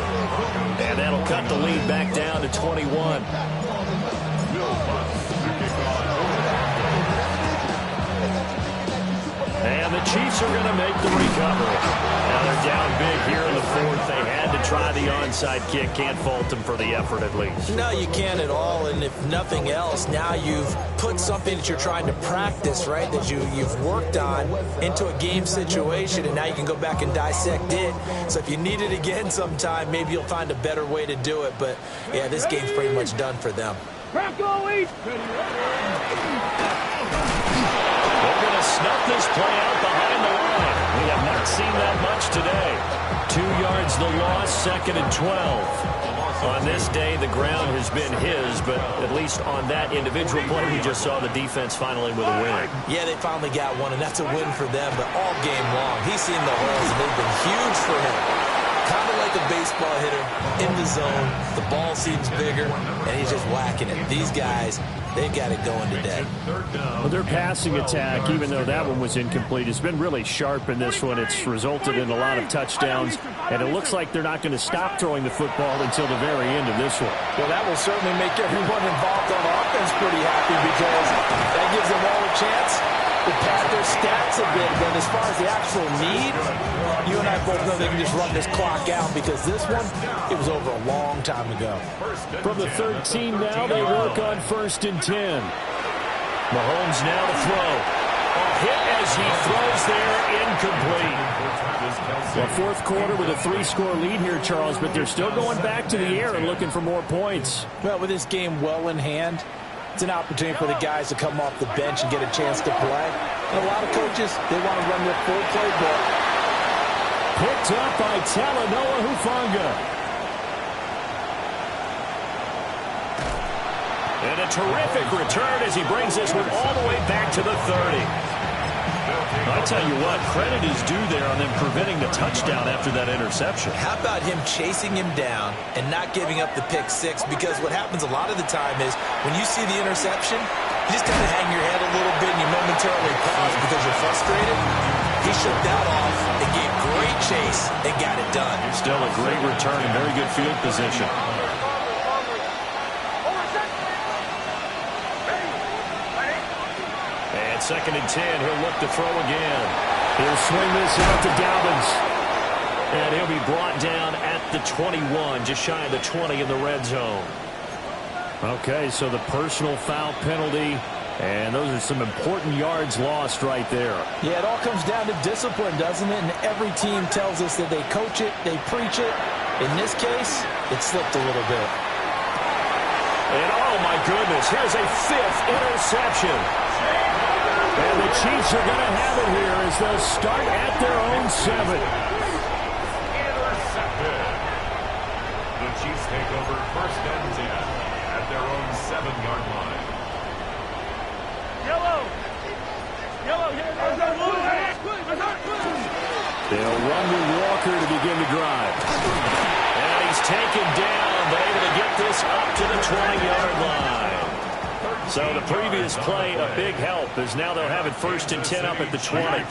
And that'll cut the lead back down to 21. And the Chiefs are going to make the recovery. Now they're down big here in the fourth. They had to try the onside kick. Can't fault them for the effort at least.
No, you can't at all. And if nothing else, now you've put something that you're trying to practice, right, that you've worked on into a game situation, and now you can go back and dissect it. So if you need it again sometime, maybe you'll find a better way to do it. But, yeah, this game's pretty much done for them.
They're going to snuff this play out behind the line. We have not seen that much today. 2 yards the loss, 2nd and 12. On this day, the ground has been his, but at least on that individual play, we just saw the defense finally with a win.
Yeah, they finally got one, and that's a win for them, but all game long, he's seen the holes, and they've been huge for him. Kind of like a baseball hitter in the zone. The ball seems bigger, and he's just whacking it. These guys, they've got it going today.
Well, their passing attack, even though that one was incomplete, has been really sharp in this one. It's resulted in a lot of touchdowns, and it looks like they're not going to stop throwing the football until the very end of this one.
Well, that will certainly make everyone involved on offense pretty happy because that gives them all a chance to pad their stats a bit. But as far as the actual need, you and I both know they can just run this clock out because this one, it was over a long time ago.
From the 13 now, they work on 1st and 10.
Mahomes now to throw. A hit as he throws there, incomplete.
Well, fourth quarter with a 3-score lead here, Charles, but they're still going back to the air and looking for more points.
Well, with this game well in hand, it's an opportunity for the guys to come off the bench and get a chance to play. And a lot of coaches, they want to run their full playbook.
Picked up by Talanoa Hufanga.
And a terrific return as he brings this one all the way back to the 30. I tell you what, credit is due there on them preventing the touchdown after that interception.
How about him chasing him down and not giving up the pick six? Because what happens a lot of the time is when you see the interception, you just kind of hang your head a little bit and you momentarily pause because you're frustrated. He shook that off and gave great chase and got it done.
Still a great return and very good field position. And 2nd and 10, he'll look to throw again.
He'll swing this out to Dobbins.
And he'll be brought down at the 21, just shy of the 20 in the red zone.
Okay, so the personal foul penalty, and those are some important yards lost right there.
Yeah, it all comes down to discipline, doesn't it? And every team tells us that they coach it, they preach it. In this case, it slipped a little bit.
And oh my goodness, here's a 5th interception.
And the Chiefs are going to have it here as they'll start at their own 7.
Intercepted. The Chiefs take over 1st and 10 at their own 7-yard line.
Yellow.
They'll run with Walker to begin the drive.
And he's taken down, but able to get this up to the 20-yard line. So the previous play, a big help, as now they'll have it 1st and 10 up at the 20.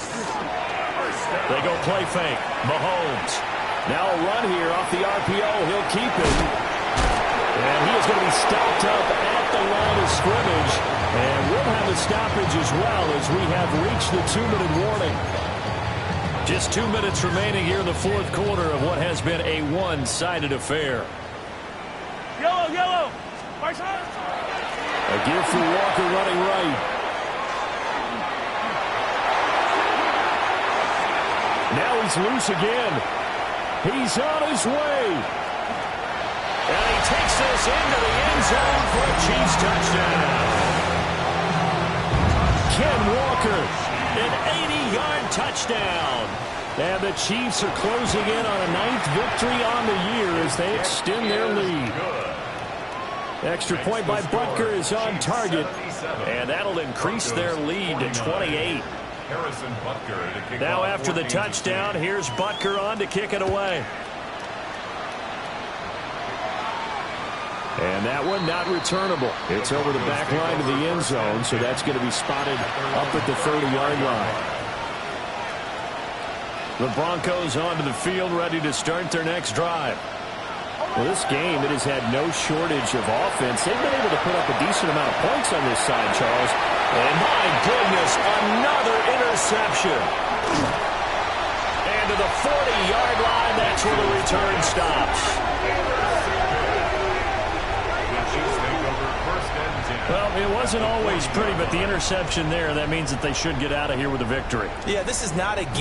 They go play fake. Mahomes.
Now a run here off the RPO. He'll keep it. And he is going to be stopped up at the line of scrimmage. And we'll have a stoppage as well as we have reached the 2-minute warning.
Just 2 minutes remaining here in the fourth quarter of what has been a one-sided affair.
Yellow.
A give for Walker running right. he's loose again. He's on his way.
And he takes this into the end zone for a Chiefs touchdown.
Ken Walker, an 80-yard touchdown. And the Chiefs are closing in on a 9th victory on the year as they extend their lead. Extra point by Butker is on target.
And that'll increase their lead to 28. Now after the touchdown, here's Butker on to kick it away.
And that one not returnable. It's over the back line of the end zone, so that's going to be spotted up at the 30-yard line.
The Broncos onto the field, ready to start their next drive.
Well, this game, it has had no shortage of offense. They've been able to put up a decent amount of points on this side, Charles.
And my goodness, another interception. And to the 40-yard line, that's where the return stops. Well, it wasn't always pretty, but the interception there, that means that they should get out of here with a victory.
Yeah, this is not a game